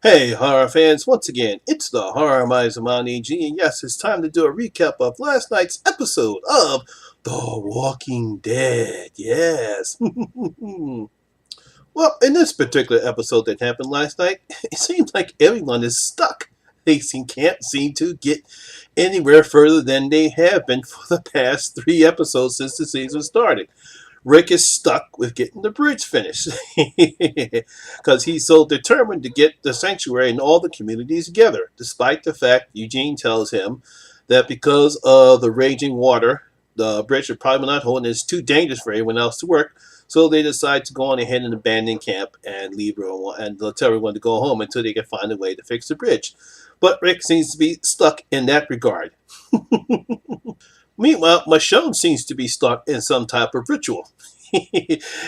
Hey, horror fans, once again, it's the Horror Miser Monty G, and yes, it's time to do a recap of last night's episode of The Walking Dead. Yes. Well, in this particular episode that happened last night, it seems like everyone is stuck. Can't seem to get anywhere further than they have been for the past 3 episodes since the season started. Rick is stuck with getting the bridge finished because he's so determined to get the sanctuary and all the communities together, despite the fact Eugene tells him that because of the raging water, the bridge is probably not holding. It's too dangerous for anyone else to work. So they decide to go on ahead and abandon camp and leave everyone, and they'll tell everyone to go home until they can find a way to fix the bridge. But Rick seems to be stuck in that regard. Meanwhile, Michonne seems to be stuck in some type of ritual.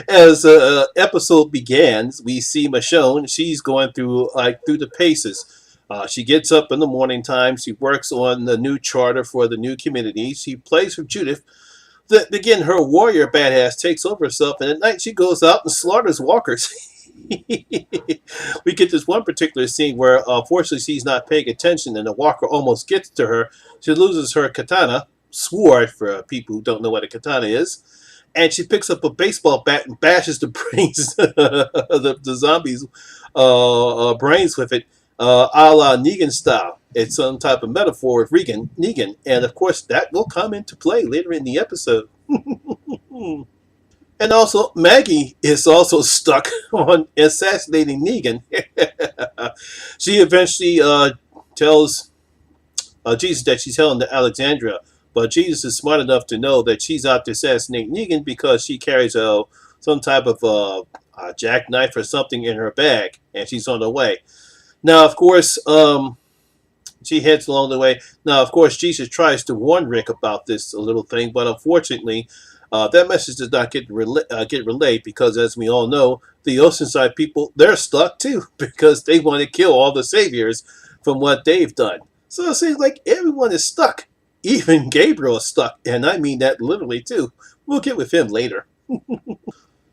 As the episode begins, we see Michonne. She's going through the paces. She gets up in the morning time. She works on the new charter for the new community. She plays with Judith. Again, her warrior badass takes over herself, and at night she goes out and slaughters walkers. We get this one particular scene where, fortunately, she's not paying attention, and the walker almost gets to her. She loses her katana, sword for people who don't know what a katana is, and she picks up a baseball bat and bashes the brains, the zombies' brains with it, a la Negan style. It's some type of metaphor with Negan, and of course that will come into play later in the episode. And also, Maggie is also stuck on assassinating Negan. She eventually tells Jesus that she's heading to Alexandria, but Jesus is smart enough to know that she's out to assassinate Negan because she carries some type of a jackknife or something in her bag, and she's on her way. Now, of course, she heads along the way. Now, of course, Jesus tries to warn Rick about this little thing, but unfortunately, that message does not get relayed because, as we all know, the Oceanside people, they're stuck too because they want to kill all the saviors from what they've done. So it seems like everyone is stuck. Even Gabriel is stuck, and I mean that literally too. We'll get with him later.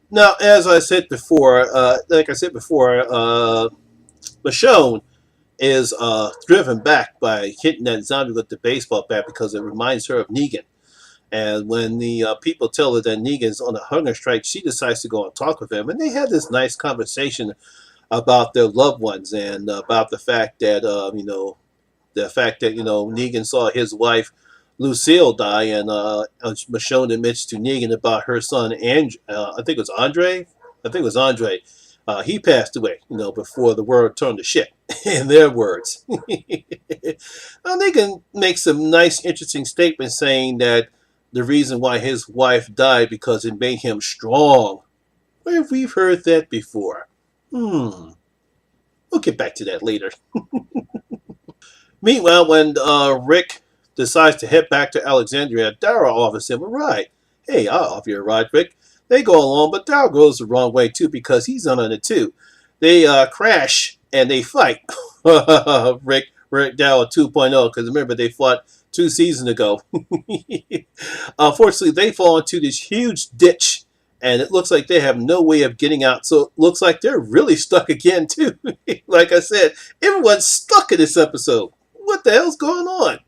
Now, as I said before, Michonne is driven back by hitting that zombie with the baseball bat because it reminds her of Negan. And when the people tell her that Negan's on a hunger strike, she decides to go and talk with him. And they had this nice conversation about their loved ones and about the fact that Negan saw his wife Lucille die, and Michonne admits to Negan about her son, I think it was Andre. I think it was Andre. He passed away, before the world turned to shit, in their words. Negan makes some nice, interesting statements saying that the reason why his wife died because it made him strong. Where have we heard that before? We'll get back to that later. Meanwhile, when Rick decides to head back to Alexandria, Daryl offers him a ride. Hey, I'll offer you a ride, Rick. They go along, but Daryl goes the wrong way too because he's on it too. They crash and they fight. Rick Daryl 2.0, because remember they fought 2 seasons ago. Unfortunately, they fall into this huge ditch, and it looks like they have no way of getting out. So it looks like they're really stuck again too. Like I said, everyone's stuck in this episode. What the hell's going on?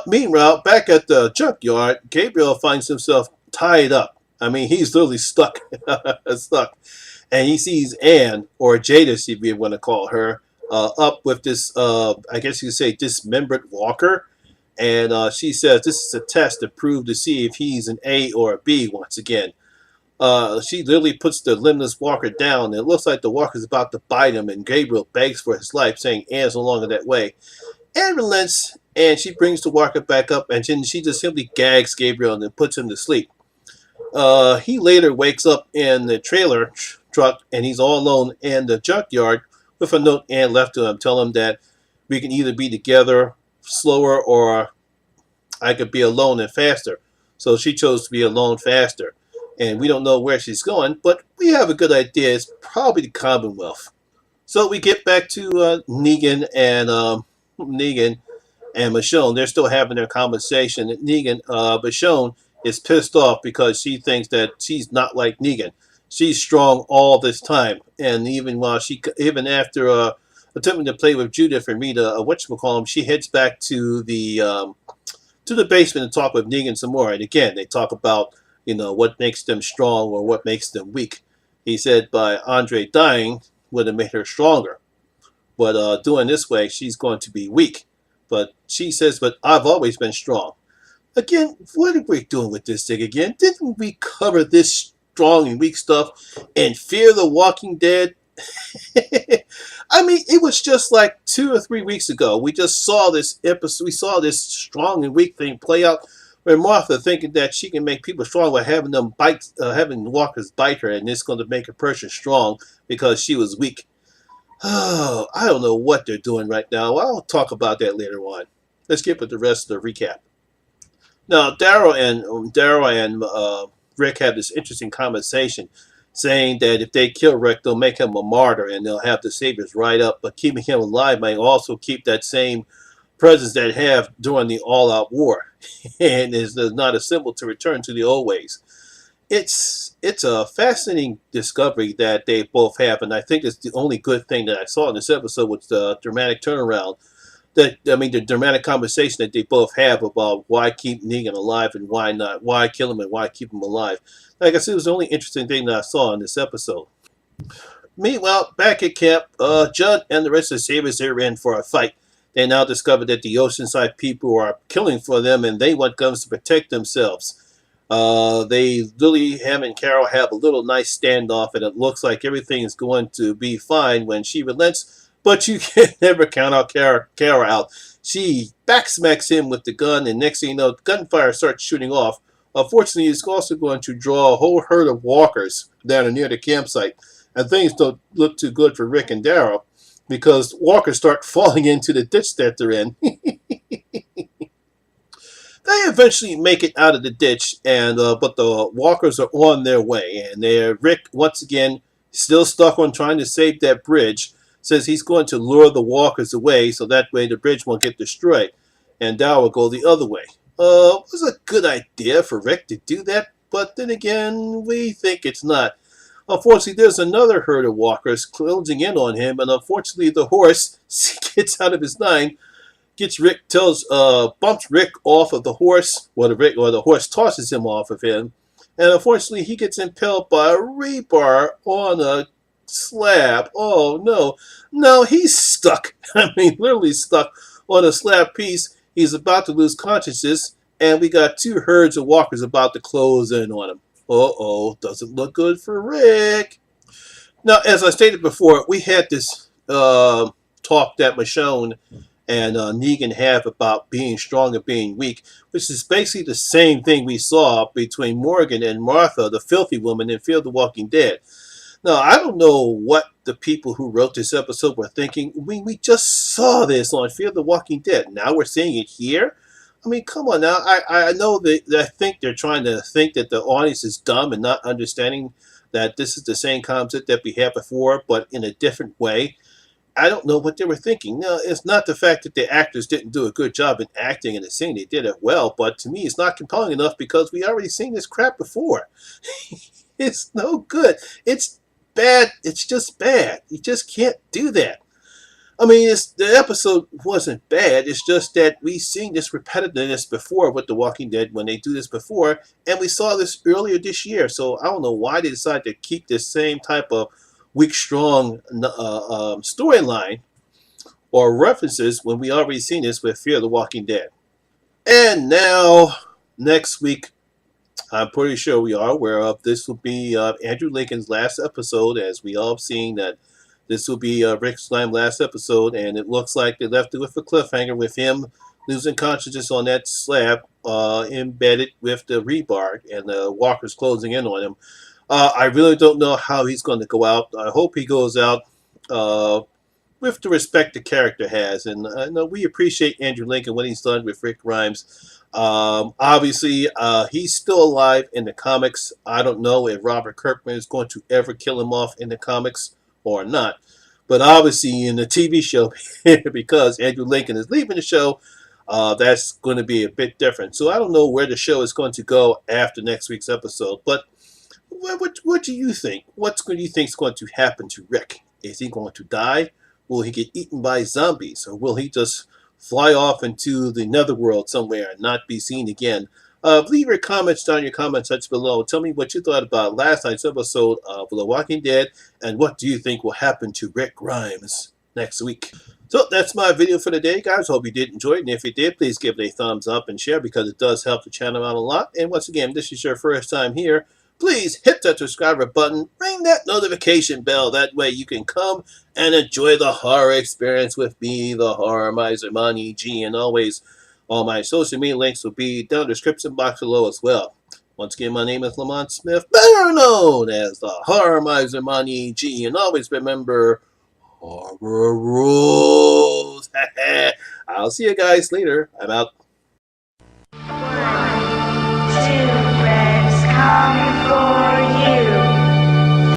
Meanwhile, back at the junkyard, Gabriel finds himself tied up. I mean, he's literally stuck. Stuck. And he sees Anne, or Jadis, if you want to call her, up with this, I guess you could say, dismembered walker. And she says this is a test to prove to see if he's an A or a B once again. She literally puts the limbless walker down. And it looks like the walker's about to bite him, and Gabriel begs for his life, saying Anne's no longer that way. Anne relents, and she brings the walker back up, and then she just simply gags Gabriel and then puts him to sleep. He later wakes up in the trailer truck, and he's all alone in the junkyard with a note Anne left to him, telling him that we can either be together slower or I could be alone and faster. So she chose to be alone faster. And we don't know where she's going, but we have a good idea. It's probably the Commonwealth. So we get back to Negan and Michonne. They're still having their conversation. Michonne is pissed off because she thinks that she's not like Negan. She's strong all this time, and even after attempting to play with Judith and Rita, whatchamacallem, she heads back to the basement and talk with Negan some more. And again, they talk about, what makes them strong or what makes them weak. He said by Andre dying would have made her stronger. But doing this way, she's going to be weak. But she says, but I've always been strong. Again, what are we doing with this thing again? Didn't we cover this strong and weak stuff in Fear the Walking Dead? I mean, it was just like 2 or 3 weeks ago. We just saw this episode. We saw this strong and weak thing play out, where Martha thinking that she can make people strong by having them bite, having walkers bite her, and it's going to make a person strong because she was weak. Oh, I don't know what they're doing right now. I'll talk about that later on. Let's get with the rest of the recap. Now, Daryl and Rick have this interesting conversation, saying that if they kill Rick, they'll make him a martyr and they'll have the saviors right up. But keeping him alive might also keep that same presence that they have during the all-out war, and is not a symbol to return to the old ways. It's a fascinating discovery that they both have, and I think it's the only good thing that I saw in this episode was the dramatic turnaround. The dramatic conversation that they both have about why keep Negan alive and why not, why kill him and why keep him alive. Like I said, it was the only interesting thing that I saw in this episode. Meanwhile, back at camp, Judd and the rest of the Sabres are in for a fight. They now discover that the Oceanside people are killing for them and they want guns to protect themselves. Lily, Ham, and Carol have a little nice standoff, and it looks like everything is going to be fine when she relents, but you can never count out Carol out. She backsmacks him with the gun, and next thing you know, gunfire starts shooting off. Unfortunately, it's also going to draw a whole herd of walkers down near the campsite, and things don't look too good for Rick and Daryl, because walkers start falling into the ditch that they're in. They eventually make it out of the ditch, and but the walkers are on their way. And Rick, once again, still stuck on trying to save that bridge, says he's going to lure the walkers away so that way the bridge won't get destroyed. And Dow will go the other way. It was a good idea for Rick to do that, but then again, we think it's not. Unfortunately, there's another herd of walkers closing in on him, and unfortunately, the horse gets out of his mind. Bumps Rick off of the horse, or the horse tosses him off of him, and unfortunately he gets impaled by a rebar on a slab. Oh no, he's stuck. I mean, literally stuck on a slab piece. He's about to lose consciousness, and we got two herds of walkers about to close in on him. Doesn't look good for Rick. Now, as I stated before, we had this talk that Michonne and Negan have about being strong and being weak, which is basically the same thing we saw between Morgan and Martha, the filthy woman, in Fear the Walking Dead. Now, I don't know what the people who wrote this episode were thinking. We just saw this on Fear the Walking Dead. Now we're seeing it here? I mean, come on now. I know that I think they're trying to think that the audience is dumb and not understanding that this is the same concept that we had before, but in a different way. I don't know what they were thinking. No, it's not the fact that the actors didn't do a good job in acting and the singing. They did it well, but to me, it's not compelling enough because we already seen this crap before. It's no good. It's bad. It's just bad. You just can't do that. I mean, the episode wasn't bad. It's just that we've seen this repetitiveness before with The Walking Dead when they do this before, and we saw this earlier this year. So I don't know why they decided to keep this same type of weak, strong storyline or references when we already seen this with Fear the Walking Dead. And now, next week, I'm pretty sure we are aware of, this will be Andrew Lincoln's last episode, as we all have seen that this will be Rick Slime's last episode, and it looks like they left it with a cliffhanger with him losing consciousness on that slab embedded with the rebar and the walkers closing in on him. I really don't know how he's going to go out. I hope he goes out with the respect the character has. And I know we appreciate Andrew Lincoln, what he's done with Rick Grimes. Obviously, he's still alive in the comics. I don't know if Robert Kirkman is going to ever kill him off in the comics or not. But obviously in the TV show, because Andrew Lincoln is leaving the show, that's going to be a bit different. So I don't know where the show is going to go after next week's episode. But what do you think? What do you think is going to happen to Rick? Is he going to die? Will he get eaten by zombies, or will he just fly off into the netherworld somewhere and not be seen again? Leave your comments down in your comment section below. Tell me what you thought about last night's episode of The Walking Dead, and what do you think will happen to Rick Grimes next week. So that's my video for today, guys. Hope you did enjoy it. And if you did, please give it a thumbs up and share, because it does help the channel out a lot. And once again, if this is your first time here, please hit that subscriber button, ring that notification bell. That way you can come and enjoy the horror experience with me, the Horror Miser Monty G. And always, all my social media links will be down in the description box below as well. Once again, my name is Lamont Smith, better known as the Horror Miser Monty G. And always remember, horror rules. I'll see you guys later. I'm out.